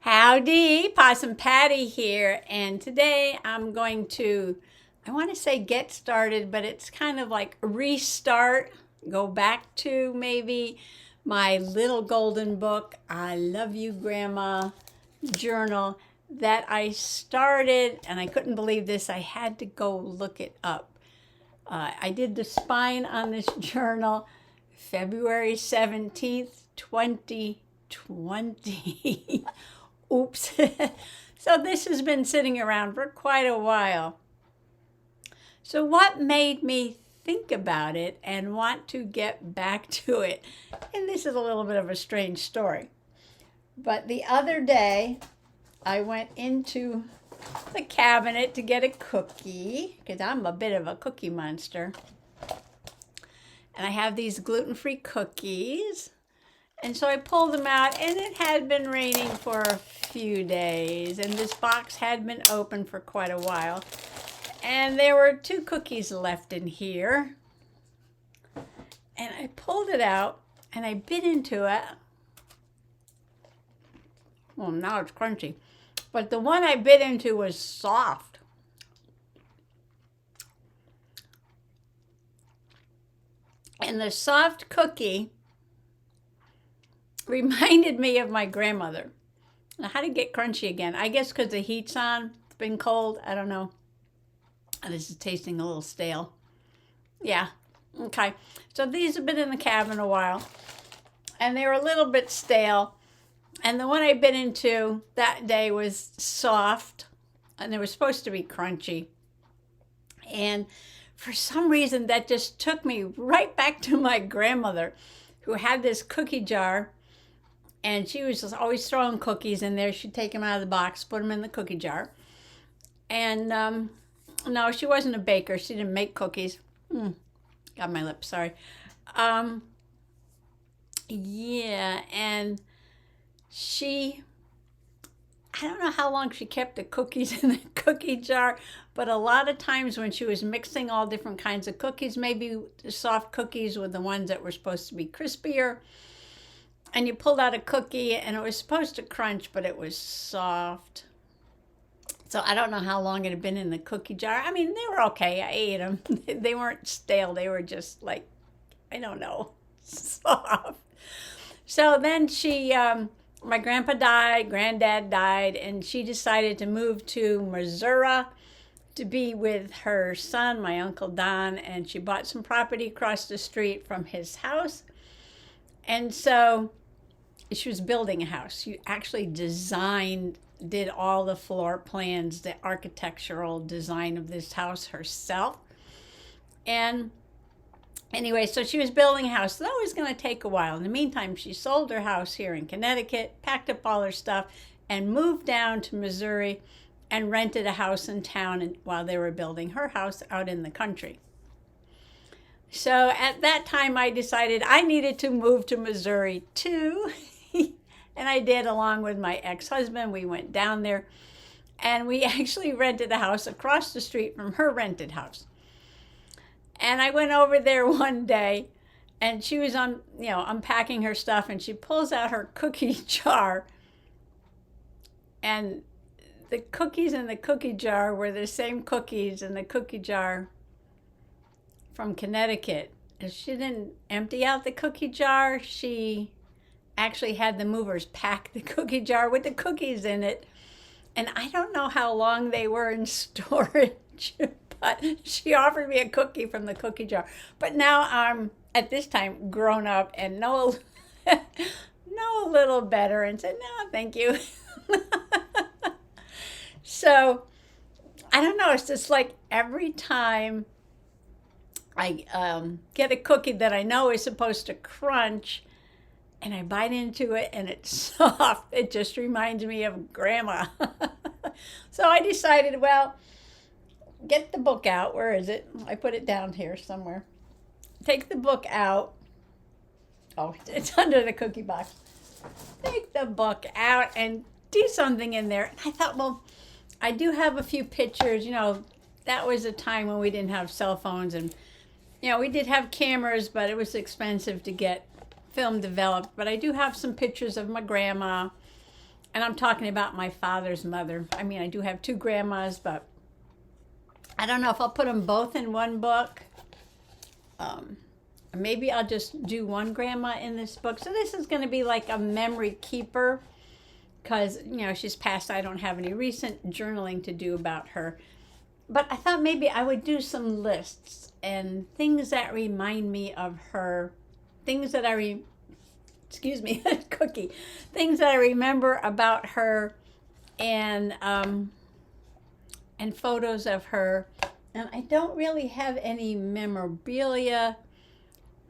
Howdy, Possum Patty here, and today I'm going to, I want to say get started, but it's kind of like restart, go back to maybe my little golden book, I Love You Grandma journal that I started, and I couldn't believe this, I had to go look it up. I did the spine on this journal February 17th, 2020. Oops. So this has been sitting around for quite a while. So what made me think about it and want to get back to it? And this is a little bit of a strange story. But the other day, I went into the cabinet to get a cookie, because I'm a bit of a cookie monster. And I have these gluten-free cookies. And so I pulled them out, and it had been raining for a few days, and this box had been open for quite a while. And there were 2 cookies left in here. And I pulled it out, and I bit into it. Well, now it's crunchy. But the one I bit into was soft. And the soft cookie reminded me of my grandmother. Now, how to get crunchy again? I guess because the heat's on. It's been cold. I don't know. This is tasting a little stale. Yeah. Okay. So these have been in the cabinet a while. And they were a little bit stale. And the one I bit into that day was soft. And they were supposed to be crunchy. And for some reason, that just took me right back to my grandmother, who had this cookie jar. And she was just always throwing cookies in there. She'd take them out of the box, put them in the cookie jar. And no, she wasn't a baker. She didn't make cookies. Got my lips, sorry. Yeah, and I don't know how long she kept the cookies in the cookie jar, but a lot of times when she was mixing all different kinds of cookies, maybe the soft cookies were the ones that were supposed to be crispier, and you pulled out a cookie and it was supposed to crunch, but it was soft. So I don't know how long it had been in the cookie jar. I mean, they were okay. I ate them. They weren't stale. They were just like, I don't know, soft. So then my grandpa died, granddad died, and she decided to move to Missouri to be with her son, my Uncle Don, and she bought some property across the street from his house. And so she was building a house. She actually did all the floor plans, the architectural design of this house herself. And anyway, so she was building a house. So that was going to take a while. In the meantime, she sold her house here in Connecticut, packed up all her stuff, and moved down to Missouri and rented a house in town while they were building her house out in the country. So at that time, I decided I needed to move to Missouri too. And I did, along with my ex-husband. We went down there and we actually rented a house across the street from her rented house. And I went over there one day and she was unpacking her stuff, and she pulls out her cookie jar, and the cookies in the cookie jar were the same cookies in the cookie jar from Connecticut. And she didn't empty out the cookie jar. She actually had the movers pack the cookie jar with the cookies in it. And I don't know how long they were in storage, but she offered me a cookie from the cookie jar. But now I'm, at this time, grown up and know a little better, and said, no, thank you. So, I don't know, it's just like every time I get a cookie that I know is supposed to crunch, and I bite into it and it's soft, it just reminds me of Grandma. So I decided, well, get the book out. Where is it? I put it down here somewhere. Take the book out. Oh, it's under the cookie box. Take the book out and do something in there. And I thought, well, I do have a few pictures. That was a time when we didn't have cell phones, and we did have cameras, but it was expensive to get film developed. But I do have some pictures of my grandma And I'm talking about my father's mother. I mean, I do have two grandmas, but I don't know if I'll put them both in one book. Maybe I'll just do one grandma in this book. So this is going to be like a memory keeper because, you know, she's passed. I don't have any recent journaling to do about her. But I thought maybe I would do some lists and things that remind me of her, things that excuse me, cookie, things that I remember about her, and photos of her. And I don't really have any memorabilia,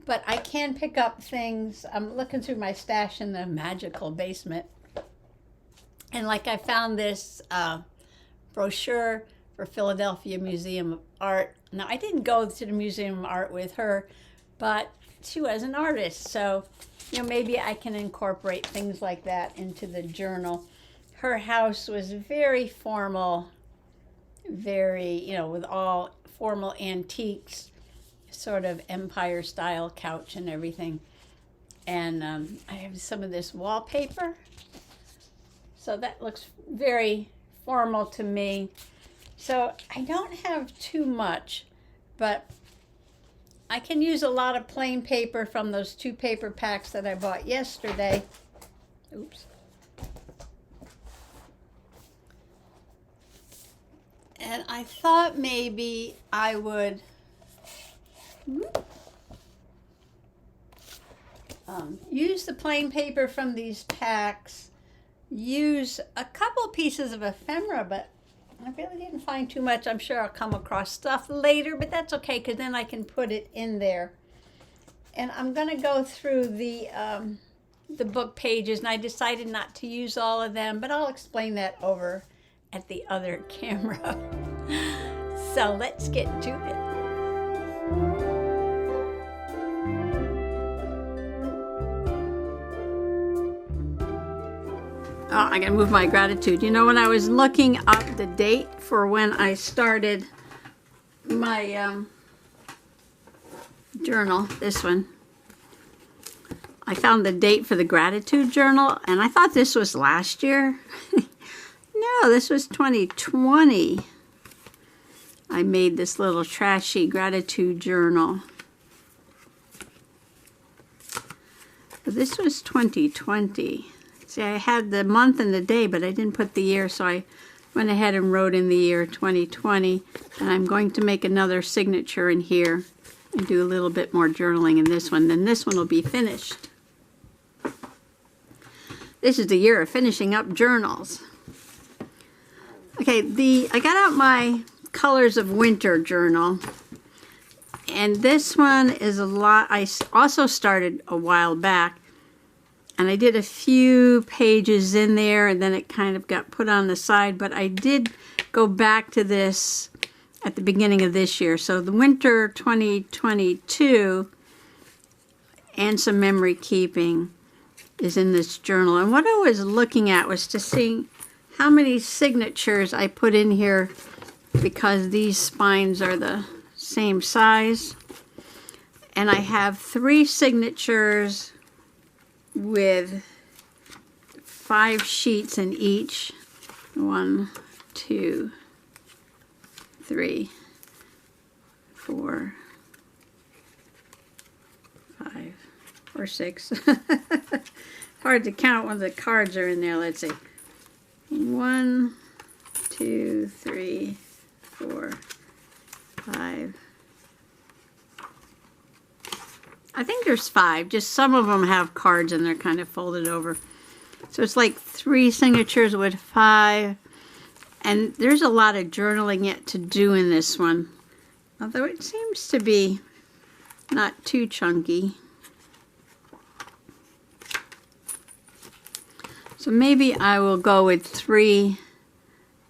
but I can pick up things. I'm looking through my stash in the magical basement, and like I found this brochure for Philadelphia Museum of Art. Now, I didn't go to the Museum of Art with her, but she was an artist, so, you know, maybe I can incorporate things like that into the journal. Her house was very formal, very, you know, with all formal antiques, sort of empire style couch and everything. And I have some of this wallpaper, so that looks very formal to me. So I don't have too much, but I can use a lot of plain paper from those 2 paper packs that I bought yesterday. Oops. And I thought maybe I would use the plain paper from these packs, use a couple pieces of ephemera, but I really didn't find too much. I'm sure I'll come across stuff later, but that's okay because then I can put it in there. And I'm going to go through the book pages, and I decided not to use all of them, but I'll explain that over at the other camera. So let's get to it. Oh, I gotta move my gratitude. You know, when I was looking up the date for when I started my journal, this one, I found the date for the gratitude journal, and I thought this was last year. No, this was 2020. I made this little trashy gratitude journal. But this was 2020. See, I had the month and the day, but I didn't put the year, so I went ahead and wrote in the year 2020. And I'm going to make another signature in here and do a little bit more journaling in this one. Then this one will be finished. This is the year of finishing up journals. Okay, I got out my Colors of Winter journal. And this one is a lot. I also started a while back. And I did a few pages in there, and then it kind of got put on the side. But I did go back to this at the beginning of this year. So the winter 2022 and some memory keeping is in this journal. And what I was looking at was to see how many signatures I put in here because these spines are the same size. And I have 3 signatures with 5 sheets in each. 1, 2, 3, 4, 5, or 6. Hard to count when the cards are in there. Let's see. 1, 2, 3, 4, 5. I think there's 5. Just some of them have cards and they're kind of folded over. So it's like 3 signatures with 5. And there's a lot of journaling yet to do in this one. Although it seems to be not too chunky. So maybe I will go with 3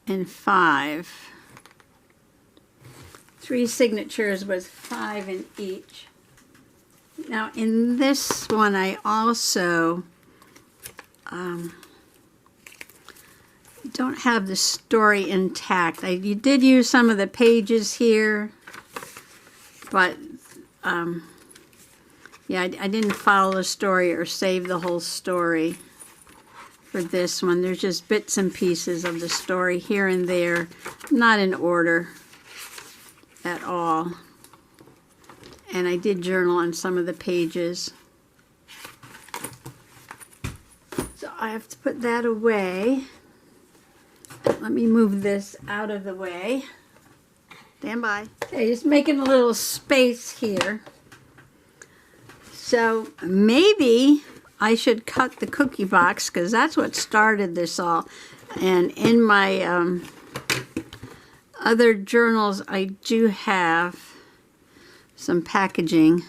and 5. 3 signatures with 5 in each. Now in this one I also don't have the story intact. You did use some of the pages here, but yeah, I didn't follow the story or save the whole story. for this one. There's just bits and pieces of the story here and there, not in order at all. And I did journal on some of the pages. So I have to put that away. Let me move this out of the way. Stand by. Okay, just making a little space here. So maybe I should cut the cookie box because that's what started this all. And in my other journals, I do have some packaging.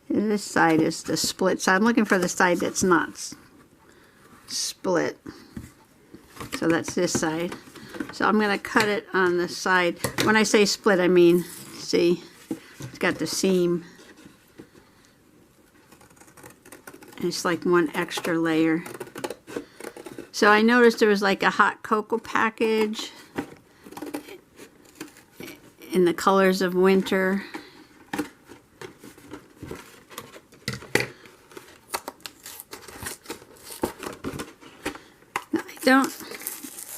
This side is the split side. I'm looking for the side that's not split. So that's this side. So I'm going to cut it on the side. When I say split, I mean, see, it's got the seam. And it's like one extra layer. So I noticed there was like a hot cocoa package in the colors of winter.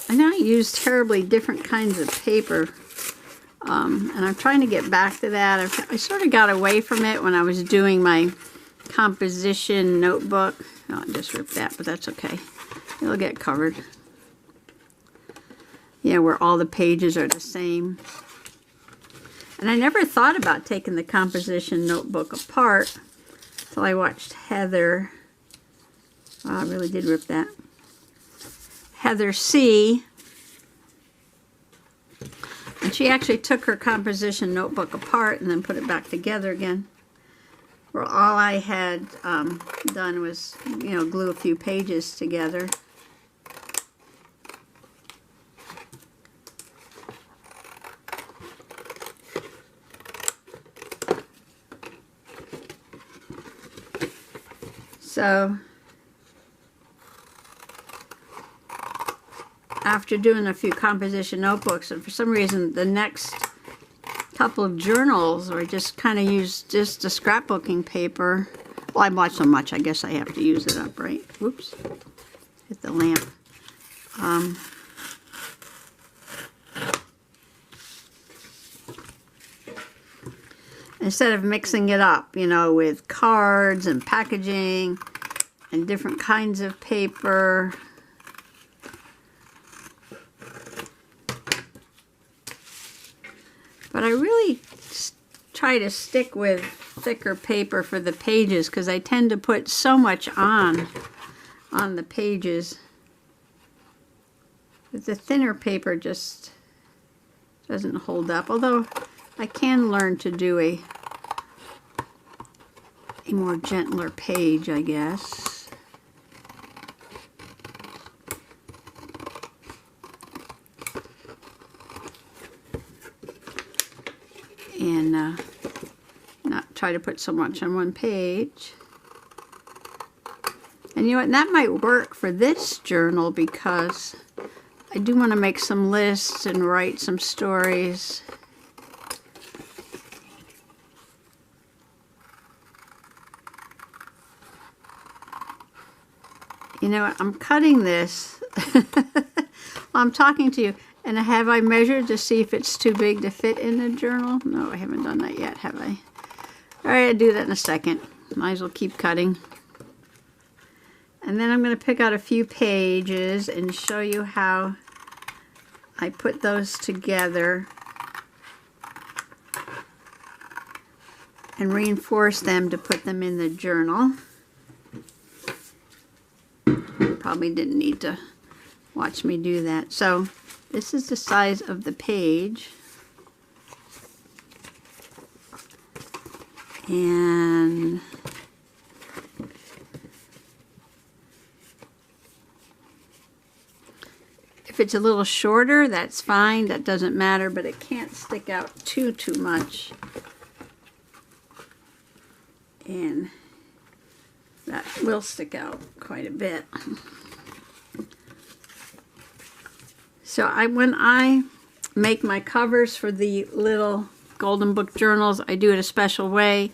I don't use terribly different kinds of paper, and I'm trying to get back to that. I sort of got away from it when I was doing my composition notebook. Oh, I just ripped that, but that's okay. It'll get covered. Yeah, where all the pages are the same. And I never thought about taking the composition notebook apart until I watched Heather. Wow, I really did rip that. Heather C. And she actually took her composition notebook apart and then put it back together again. Where all I had done was, glue a few pages together. So after doing a few composition notebooks, and for some reason the next couple of journals were just kind of used just the scrapbooking paper. Well, I bought so much, I guess I have to use it up, right? Whoops, hit the lamp. Instead of mixing it up, with cards and packaging and different kinds of paper. But I really try to stick with thicker paper for the pages because I tend to put so much on the pages. But the thinner paper just doesn't hold up. Although I can learn to do a more gentler page, I guess. And not try to put so much on one page. And you know what, that might work for this journal because I do want to make some lists and write some stories. You know what, I'm cutting this while I'm talking to you. And have I measured to see if it's too big to fit in the journal? No, I haven't done that yet, have I? All right, I'll do that in a second. Might as well keep cutting. And then I'm going to pick out a few pages and show you how I put those together and reinforce them to put them in the journal. Probably didn't need to watch me do that. So this is the size of the page. And if it's a little shorter, that's fine. That doesn't matter, but it can't stick out too much. And that will stick out quite a bit. So when I make my covers for the little Golden Book journals, I do it a special way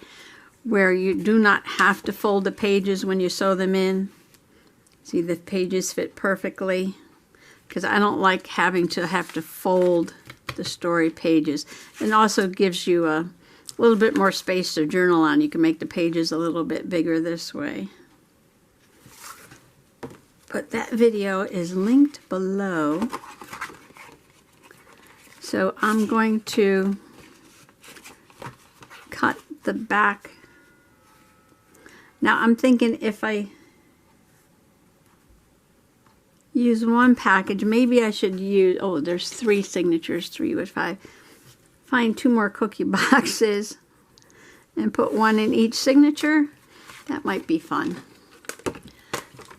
where you do not have to fold the pages when you sew them in. See, the pages fit perfectly because I don't like having to fold the story pages. And also gives you a little bit more space to journal on. You can make the pages a little bit bigger this way. But that video is linked below. So I'm going to cut the back. Now I'm thinking if I use one package, maybe I should use, oh, there's 3 signatures, 3 with 5. Find 2 more cookie boxes and put 1 in each signature. That might be fun.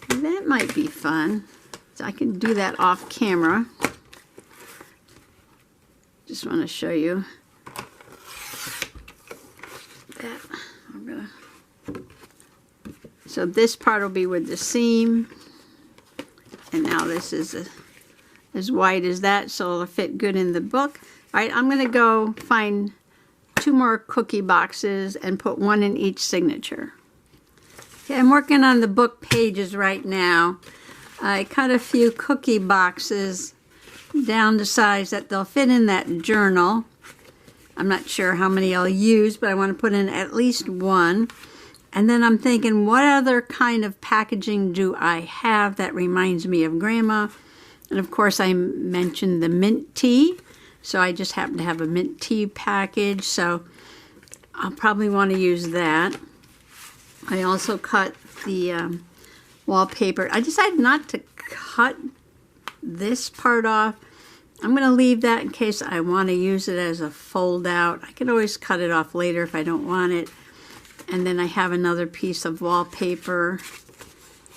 That might be fun. So I can do that off camera. Just want to show you that. So this part will be with the seam. And now this is as wide as that, so it'll fit good in the book. All right, I'm going to go find 2 more cookie boxes and put 1 in each signature. Okay, I'm working on the book pages right now. I cut a few cookie boxes down to size that they'll fit in that journal. I'm not sure how many I'll use, but I want to put in at least 1. And then I'm thinking, what other kind of packaging do I have that reminds me of Grandma? And of course, I mentioned the mint tea. So I just happen to have a mint tea package. So I'll probably want to use that. I also cut the wallpaper. I decided not to cut this part off. I'm going to leave that in case I want to use it as a fold out. I can always cut it off later if I don't want it. And then I have another piece of wallpaper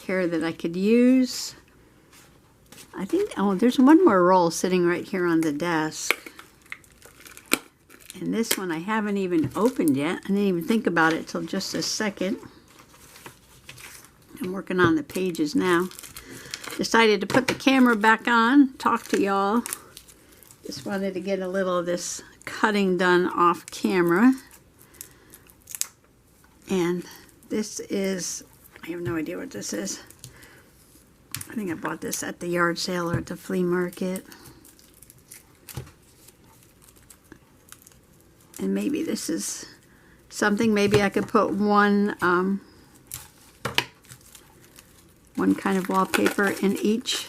here that I could use. I think, oh, there's 1 more roll sitting right here on the desk. And this one I haven't even opened yet. I didn't even think about it till just a second. I'm working on the pages now. Decided to put the camera back on, talk to y'all. Just wanted to get a little of this cutting done off camera. And this is, I have no idea what this is. I think I bought this at the yard sale or at the flea market. And maybe this is something, maybe I could put one kind of wallpaper in each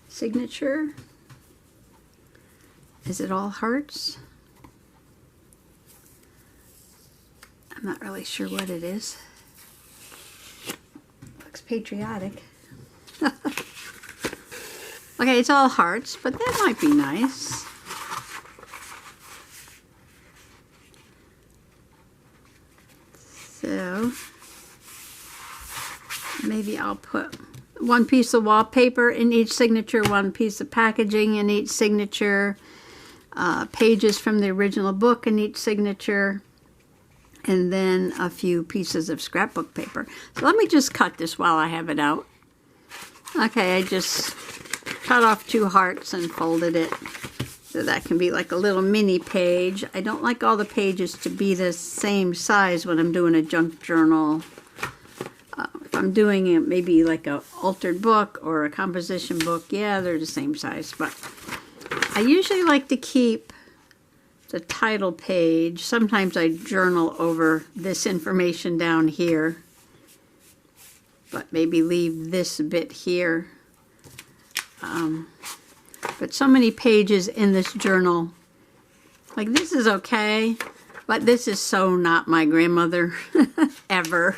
signature. Is it all hearts? I'm not really sure what it is. Looks patriotic. Okay, it's all hearts, but that might be nice. So maybe I'll put 1 piece of wallpaper in each signature, 1 piece of packaging in each signature, pages from the original book in each signature, and then a few pieces of scrapbook paper. So let me just cut this while I have it out. Okay, I just cut off 2 hearts and folded it so that can be like a little mini page. I don't like all the pages to be the same size when I'm doing a junk journal. If I'm doing it maybe like a altered book or a composition book, yeah, they're the same size. But I usually like to keep the title page. Sometimes I journal over this information down here, but maybe leave this bit here. But so many pages in this journal, like this is okay, but this is so not my grandmother ever.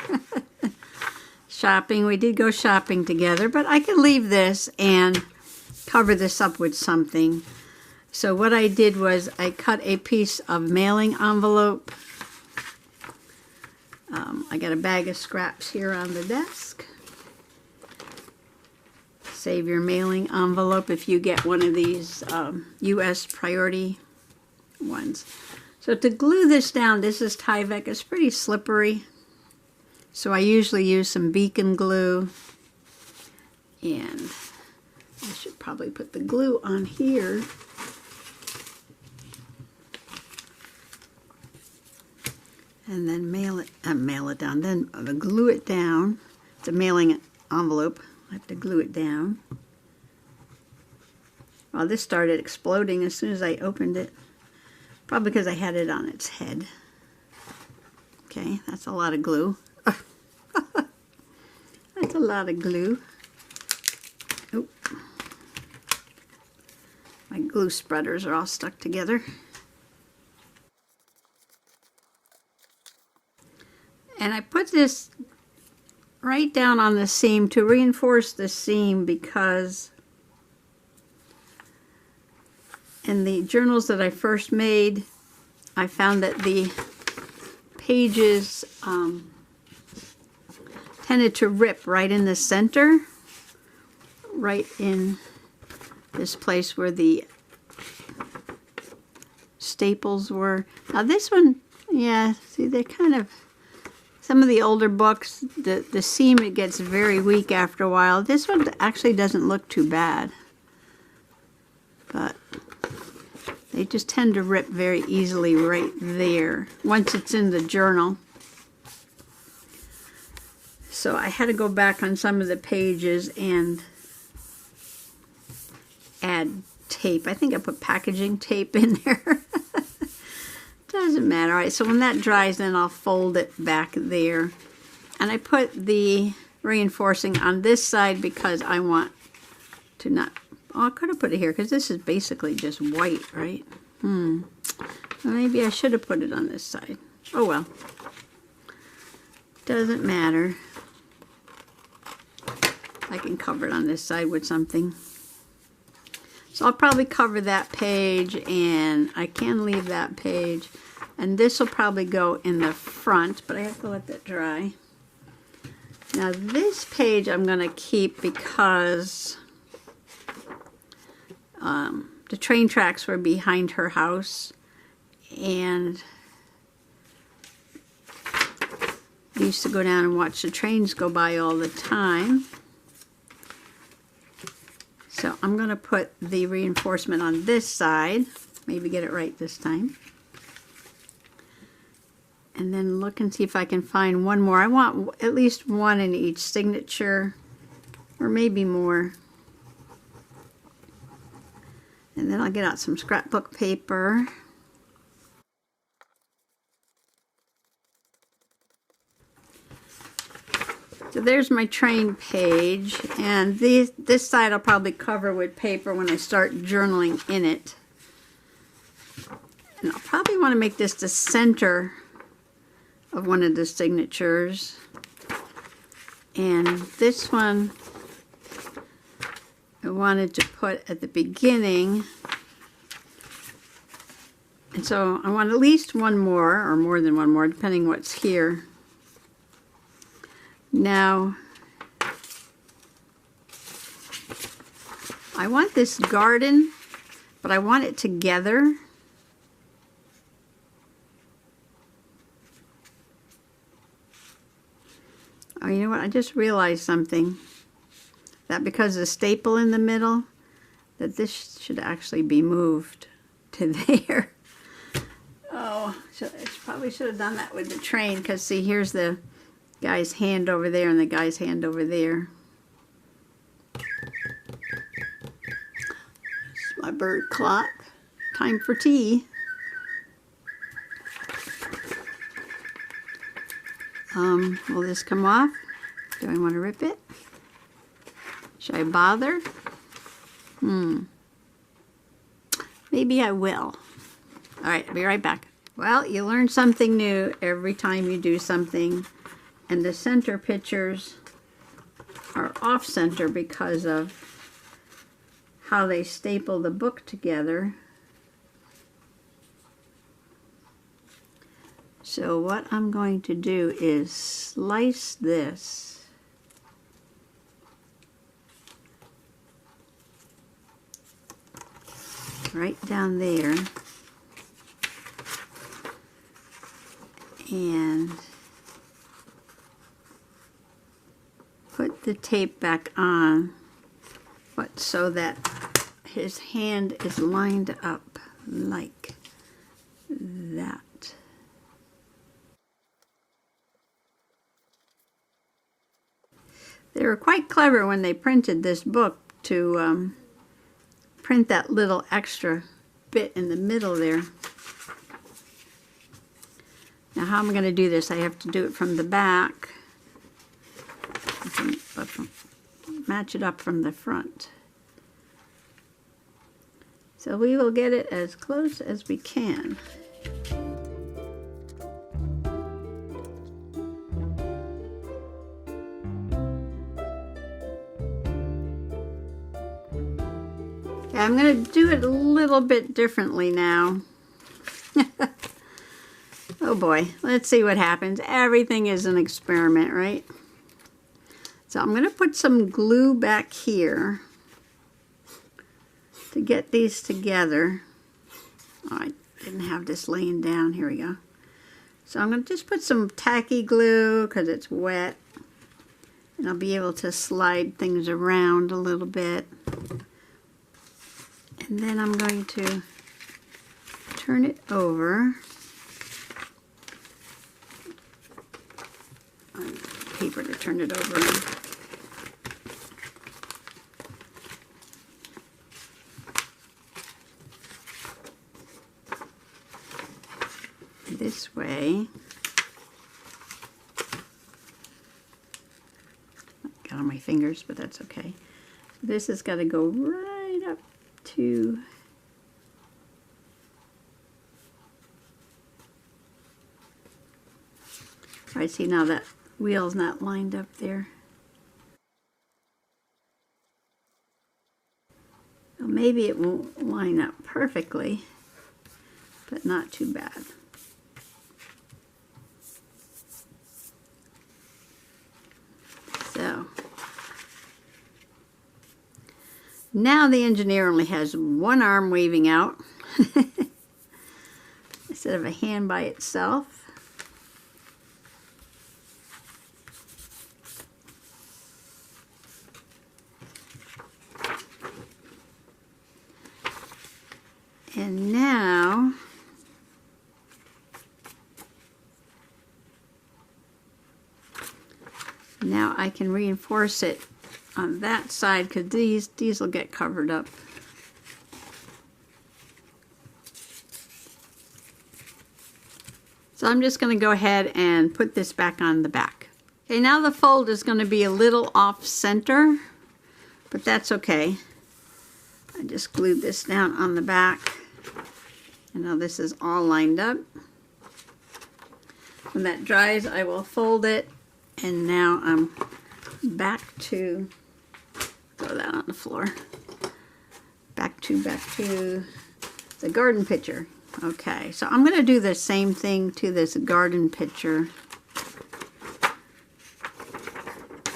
Shopping, we did go shopping together, but I can leave this and cover this up with something. So what I did was I cut a piece of mailing envelope. I got a bag of scraps here on the desk. Save your mailing envelope if you get one of these U.S. priority ones. So to glue this down, this is Tyvek. It's pretty slippery. So I usually use some beacon glue. And I should probably put the glue on here. and then mail it down. Then glue it down. It's a mailing envelope. I have to glue it down. Well, this started exploding as soon as I opened it. Probably because I had it on its head. Okay, that's a lot of glue. That's a lot of glue. Oh. My glue spreaders are all stuck together. And I put this right down on the seam to reinforce the seam, because in the journals that I first made, I found that the pages tended to rip right in the center, right in this place where the staples were. Now this one, yeah, see, they're kind of, some of the older books, the seam, it gets very weak after a while. This one actually doesn't look too bad, but they just tend to rip very easily right there once it's in the journal. So I had to go back on some of the pages and add tape. I think I put packaging tape in there. Doesn't matter. All right, so when that dries, then I'll fold it back there. And I put the reinforcing on this side because I want to not... Oh, I could have put it here because this is basically just white, right? Well, maybe I should have put it on this side. Oh well. Doesn't matter. I can cover it on this side with something. So I'll probably cover that page, and I can leave that page. And this will probably go in the front, but I have to let that dry. Now this page I'm going to keep because the train tracks were behind her house, and I used to go down and watch the trains go by all the time. So I'm going to put the reinforcement on this side, maybe get it right this time. And then look and see if I can find one more. I want at least one in each signature, or maybe more. And then I'll get out some scrapbook paper. So there's my train page, and this side I'll probably cover with paper when I start journaling in it. And I'll probably want to make this the center of one of the signatures. And this one I wanted to put at the beginning. And so I want at least one more, or more than one more, depending what's here. Now, I want this garden, but I want it together. Oh, you know what? I just realized something. That because the staple in the middle, that this should actually be moved to there. Oh, I probably should have done that with the train, because see, here's the guy's hand over there and the guy's hand over there. It's my bird clock. Time for tea. Will this come off? Do I want to rip it? Should I bother? Maybe I will. All right, I'll be right back. Well, you learn something new every time you do something. And the center pictures are off center because of how they staple the book together. So what I'm going to do is slice this right down there, and put the tape back on, but so that his hand is lined up like that. They were quite clever when they printed this book to print that little extra bit in the middle there. Now how am I going to do this? I have to do it from the back. Match it up from the front. So we will get it as close as we can. Okay, I'm going to do it a little bit differently now. Oh boy, let's see what happens. Everything is an experiment, right? So I'm going to put some glue back here to get these together. Oh, I didn't have this laying down. Here we go. So I'm going to just put some tacky glue because it's wet. And I'll be able to slide things around a little bit. And then I'm going to turn it over. Paper to turn it over on. This way. Got on my fingers, but that's okay. This has got to go right up to I see now that wheel's not lined up there. Well, maybe it won't line up perfectly, but not too bad. So now the engineer only has one arm waving out instead of a hand by itself. And now I can reinforce it on that side because these will get covered up. So I'm just going to go ahead and put this back on the back. Okay, now the fold is going to be a little off center, but that's okay. I just glued this down on the back. And now this is all lined up. When that dries, I will fold it. And now I'm back to, throw that on the floor. Back to the garden pitcher. Okay, so I'm going to do the same thing to this garden pitcher.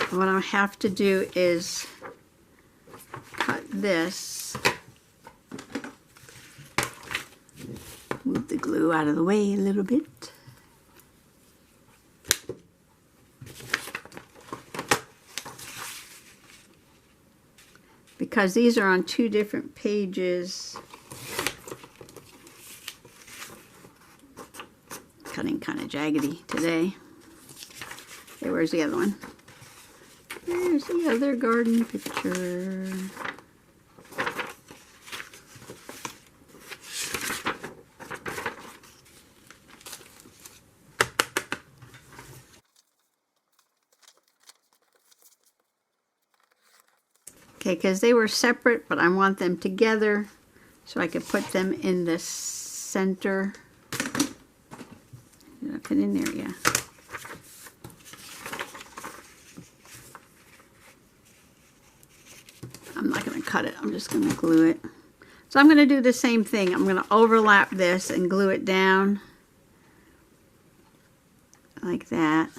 What I have to do is cut this. Move the glue out of the way a little bit. Because these are on two different pages. Cutting kind of jaggedy today. Okay, where's the other one? There's the other garden picture. Okay, because they were separate, but I want them together so I could put them in the center. Did I put in there? Yeah. I'm not going to cut it. I'm just going to glue it. So I'm going to do the same thing. I'm going to overlap this and glue it down like that.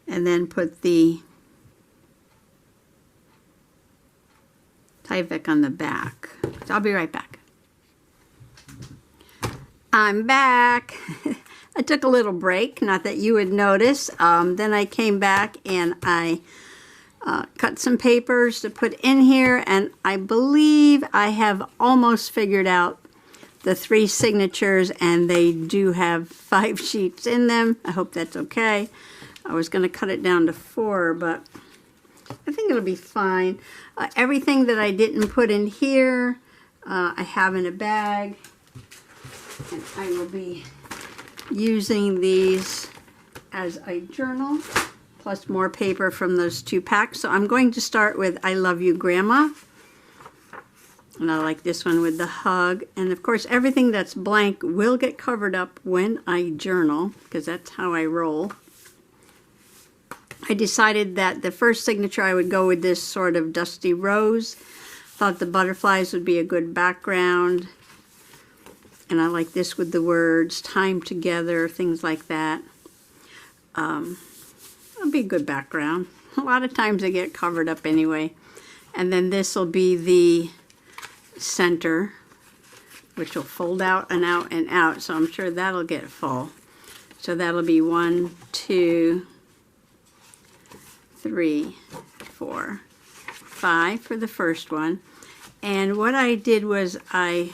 And then put the Tyvek on the back. So I'll be right back. I'm back. I took a little break, not that you would notice. Then I came back and I cut some papers to put in here, and I believe I have almost figured out the 3 signatures, and they do have 5 sheets in them. I hope that's okay. I was going to cut it down to 4, but I think it'll be fine. Everything that I didn't put in here, I have in a bag. And I will be using these as a journal, plus more paper from those 2 packs. So I'm going to start with I Love You, Grandma. And I like this one with the hug. And of course, everything that's blank will get covered up when I journal, because that's how I roll. I decided that the first signature I would go with this sort of dusty rose. Thought the butterflies would be a good background. And I like this with the words, time together, things like that. It'll be a good background. A lot of times they get covered up anyway. And then this will be the center, which will fold out and out and out, so I'm sure that'll get full. So that'll be 1, 2, 3, 4, 5 for the first one. And what I did was I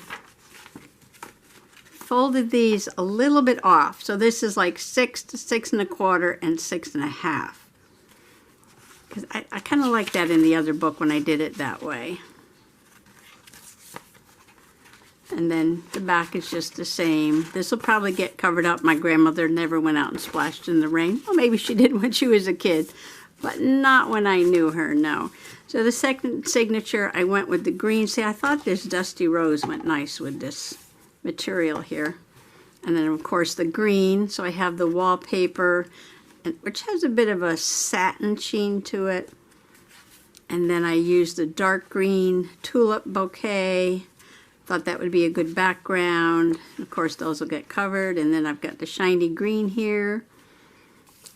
folded these a little bit off, so this is like 6 to 6 1/4 and 6 1/2, because I kind of like that in the other book when I did it that way. And then the back is just the same. This will probably get covered up. My grandmother never went out and splashed in the rain. Well, maybe she did when she was a kid, but not when I knew her, no. So the second signature, I went with the green. See, I thought this dusty rose went nice with this material here. And then, of course, the green. So I have the wallpaper, which has a bit of a satin sheen to it. And then I used the dark green tulip bouquet. Thought that would be a good background. Of course, those will get covered. And then I've got the shiny green here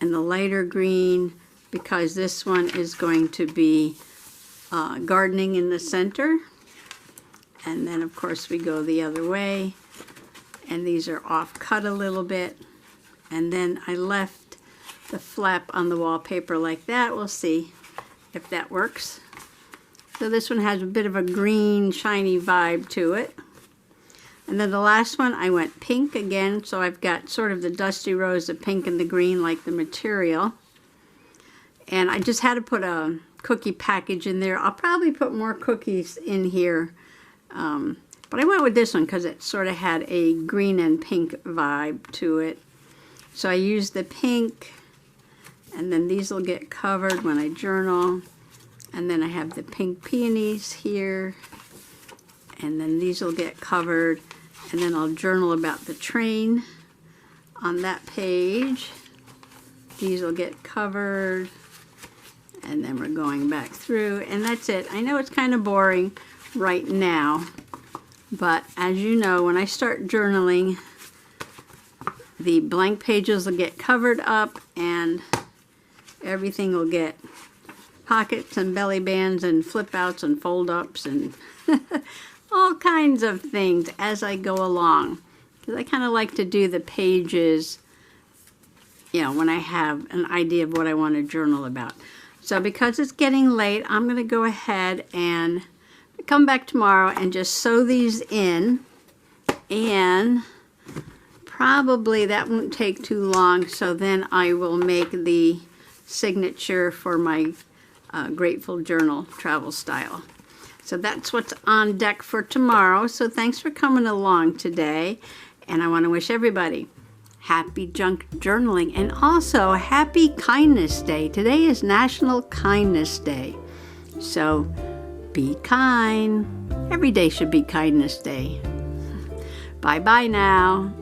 and the lighter green, because this one is going to be gardening in the center. And then, of course, we go the other way. And these are off cut a little bit. And then I left the flap on the wallpaper like that. We'll see if that works. So this one has a bit of a green, shiny vibe to it. And then the last one, I went pink again. So I've got sort of the dusty rose, the pink and the green, like the material. And I just had to put a cookie package in there. I'll probably put more cookies in here. But I went with this one because it sort of had a green and pink vibe to it. So I used the pink, and then these will get covered when I journal. And then I have the pink peonies here, and then these will get covered, and then I'll journal about the train on that page. These will get covered, and then we're going back through, and that's it. I know it's kind of boring right now, but as you know, when I start journaling, the blank pages will get covered up, and everything will get pockets and belly bands and flip outs and fold ups and all kinds of things as I go along, because I kind of like to do the pages, you know, when I have an idea of what I want to journal about. So because it's getting late, I'm going to go ahead and come back tomorrow and just sew these in, and probably that won't take too long. So then I will make the signature for my Grateful Journal travel style. So that's what's on deck for tomorrow. So thanks for coming along today, and I want to wish everybody happy junk journaling, and also happy Kindness Day. Today is National Kindness Day, so be kind. Every day should be Kindness Day. Bye bye now.